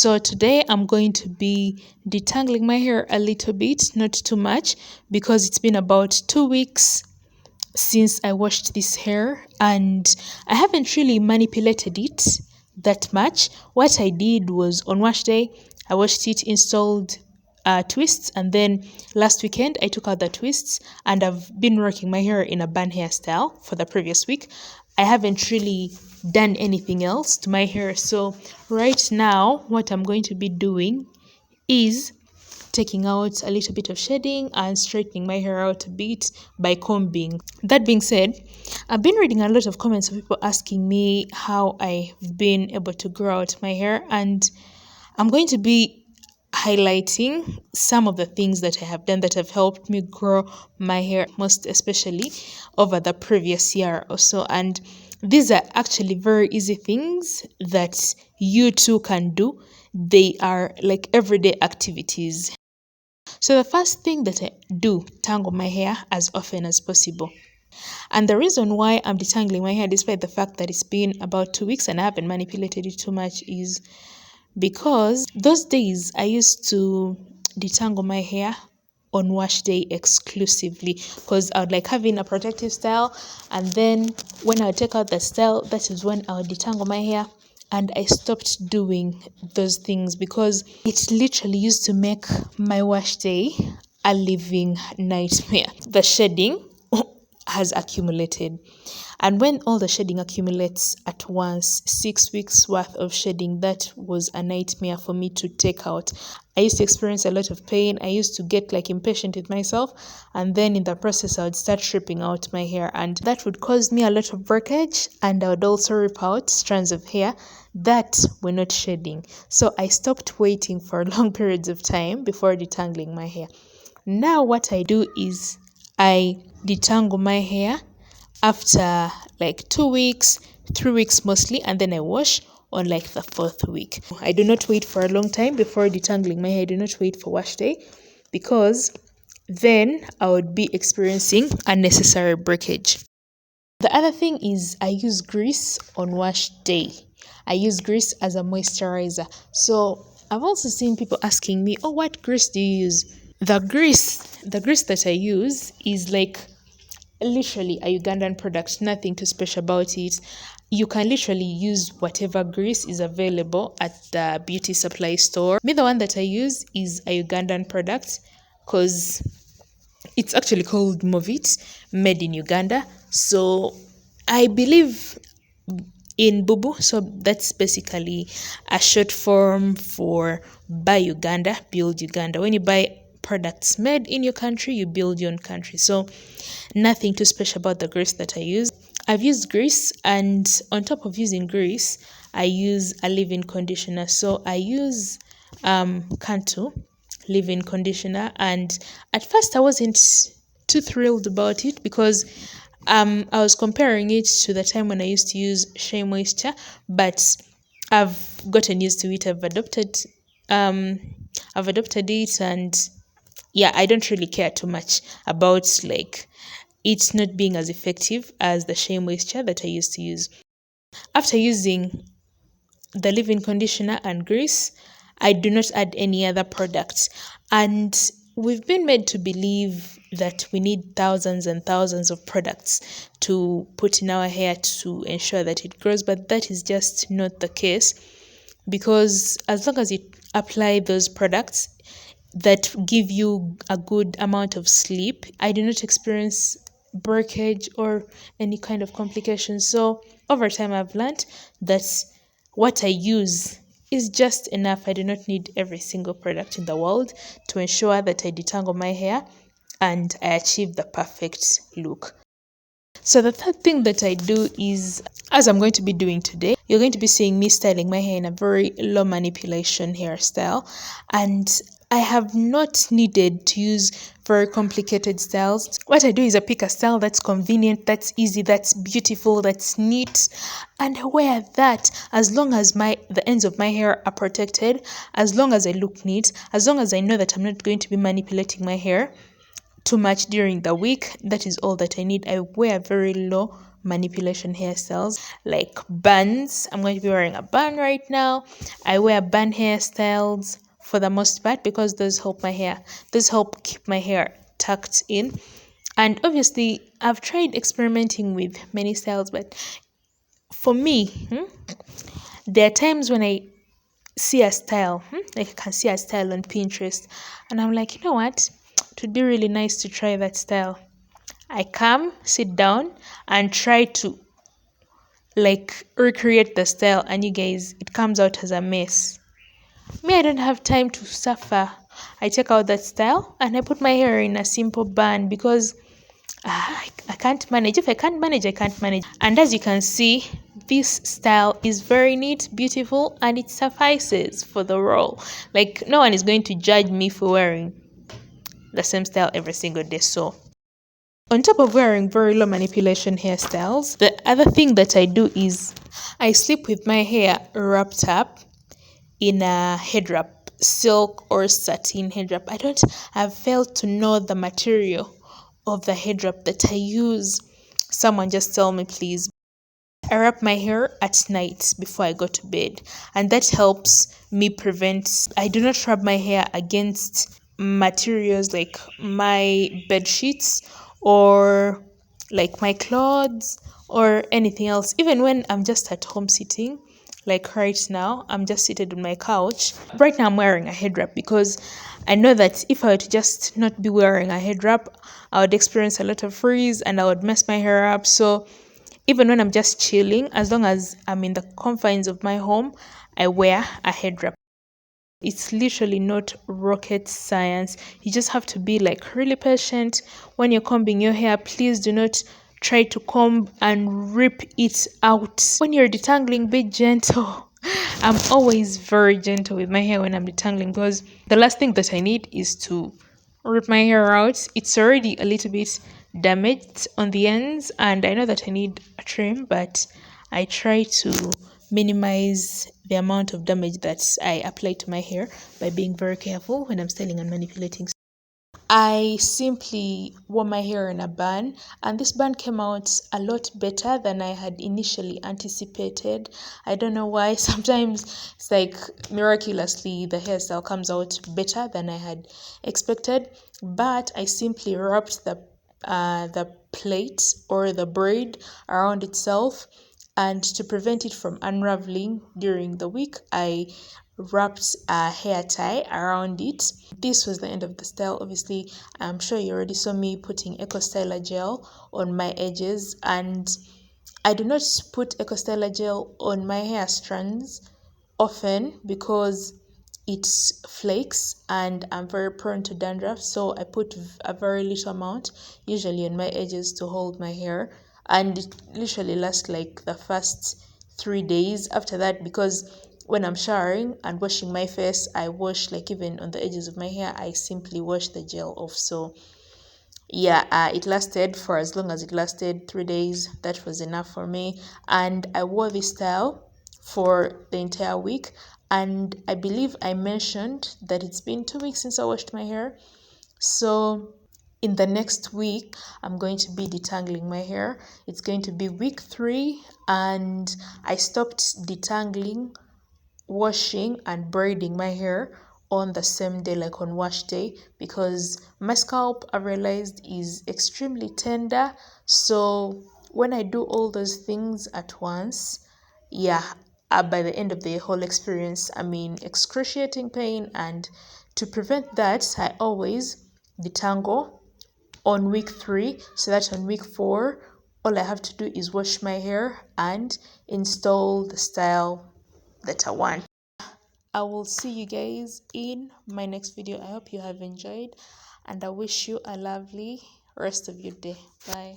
So today I'm going to be detangling my hair a little bit, not too much, because it's been about 2 weeks since I washed this hair and I haven't really manipulated it that much. What I did was on wash day, I washed it, installed twists, and then last weekend I took out the twists and I've been rocking my hair in a bun hairstyle for the previous week. I haven't really done anything else to my hair. So right now what I'm going to be doing is taking out a little bit of shedding and straightening my hair out a bit by combing. That being said, I've been reading a lot of comments of people asking me how I've been able to grow out my hair, and I'm going to be highlighting some of the things that I have done that have helped me grow my hair, most especially over the previous year or so. And these are actually very easy things that you too can do. They are like everyday activities. So the first thing that I do, tangle my hair as often as possible. And the reason why I'm detangling my hair, despite the fact that it's been about 2 weeks and I haven't manipulated it too much, is because those days I used to detangle my hair on wash day exclusively, because I would like having a protective style, and then when I would take out the style, that is when I would detangle my hair. And I stopped doing those things because it literally used to make my wash day a living nightmare. The shedding has accumulated. And when all the shedding accumulates at once, 6 weeks worth of shedding, that was a nightmare for me to take out. I used to experience a lot of pain. I used to get like impatient with myself. And then in the process, I would start stripping out my hair. And that would cause me a lot of breakage. And I would also rip out strands of hair that were not shedding. So I stopped waiting for long periods of time before detangling my hair. Now what I do is I detangle my hair after like 2 weeks, 3 weeks mostly, and then I wash on like the 4th week. I do not wait for a long time before detangling my hair. I do not wait for wash day, because then I would be experiencing unnecessary breakage. The other thing is I use grease on wash day. I use grease as a moisturizer. So I've also seen people asking me, oh, what grease do you use? The grease that I use is like literally a Ugandan product, nothing too special about it. You can literally use whatever grease is available at the beauty supply store. Me, the one that I use is a Ugandan product because it's actually called Movit, made in Uganda. So I believe in Bubu. So that's basically a short form for buy Uganda, build Uganda. When you buy products made in your country, you build your own country. So nothing too special about the grease that I use. I've used grease, and on top of using grease, I use a leave-in conditioner. So I use Cantu leave-in conditioner, and at first I wasn't too thrilled about it because I was comparing it to the time when I used to use Shea Moisture, but I've gotten used to it. I've adopted it, and yeah, I don't really care too much about like it's not being as effective as the Shea Moisture that I used to use. After using the leave-in conditioner and grease, I do not add any other products. And we've been made to believe that we need thousands and thousands of products to put in our hair to ensure that it grows, but that is just not the case, because as long as you apply those products that give you a good amount of sleep, I do not experience breakage or any kind of complications. So over time I've learned that what I use is just enough. I do not need every single product in the world to ensure that I detangle my hair and I achieve the perfect look. So the third thing that I do is, as I'm going to be doing today, you're going to be seeing me styling my hair in a very low manipulation hairstyle, and I have not needed to use very complicated styles. What I do is I pick a style that's convenient, that's easy, that's beautiful, that's neat, and I wear that as long as the ends of my hair are protected, as long as I look neat, as long as I know that I'm not going to be manipulating my hair too much during the week. That is all that I need. I wear very low manipulation hairstyles like buns. I'm going to be wearing a bun right now. I wear bun hairstyles for the most part because those help keep my hair tucked in. And obviously, I've tried experimenting with many styles, but for me, there are times when I see a style, like I can see a style on Pinterest, and I'm like, you know what? It would be really nice to try that style. I come, sit down, and try to like recreate the style, and you guys, it comes out as a mess. Me, I don't have time to suffer. I take out that style and I put my hair in a simple bun because I can't manage. If I can't manage, I can't manage. And as you can see, this style is very neat, beautiful, and it suffices for the role. Like, no one is going to judge me for wearing the same style every single day. So, on top of wearing very low manipulation hairstyles, the other thing that I do is I sleep with my hair wrapped up in a head wrap, silk or satin head wrap. I've failed to know the material of the head wrap that I use. Someone just tell me, please. I wrap my hair at night before I go to bed, and that helps me prevent. I do not rub my hair against materials like my bed sheets or like my clothes or anything else. Even when I'm just at home sitting, like right now, I'm just seated on my couch. Right now, I'm wearing a head wrap because I know that if I were to just not be wearing a head wrap, I would experience a lot of frizz and I would mess my hair up. So even when I'm just chilling, as long as I'm in the confines of my home, I wear a head wrap. It's literally not rocket science. You just have to be like really patient when you're combing your hair. Please do not try to comb and rip it out. When you're detangling, be gentle. I'm always very gentle with my hair when I'm detangling because the last thing that I need is to rip my hair out. It's already a little bit damaged on the ends, and I know that I need a trim, but I try to minimize the amount of damage that I apply to my hair by being very careful when I'm styling and manipulating. I simply wore my hair in a bun, and this bun came out a lot better than I had initially anticipated. I don't know why. Sometimes it's like miraculously the hairstyle comes out better than I had expected, but I simply wrapped the plate or the braid around itself, and to prevent it from unraveling during the week, I wrapped a hair tie around it. This was the end of the style. Obviously, I'm sure you already saw me putting Eco Styler gel on my edges, and I do not put Eco Styler gel on my hair strands often because it flakes and I'm very prone to dandruff, so I put a very little amount, usually on my edges, to hold my hair, and it literally lasts like the first 3 days after that, because when I'm showering and washing my face, I wash, like, even on the edges of my hair, I simply wash the gel off. So yeah, it lasted for as long as it lasted, 3 days. That was enough for me, and I wore this style for the entire week. And I believe I mentioned that it's been 2 weeks since I washed my hair, so in the next week I'm going to be detangling my hair. It's going to be week 3, and I stopped detangling, washing and braiding my hair on the same day, like on wash day, because my scalp, I realized, is extremely tender. So when I do all those things at once, yeah, by the end of the whole experience, I'm in excruciating pain. And to prevent that, I always detangle on week 3, so that on week 4 all I have to do is wash my hair and install the style that I want. I will see you guys in my next video. I hope you have enjoyed, and I wish you a lovely rest of your day. Bye.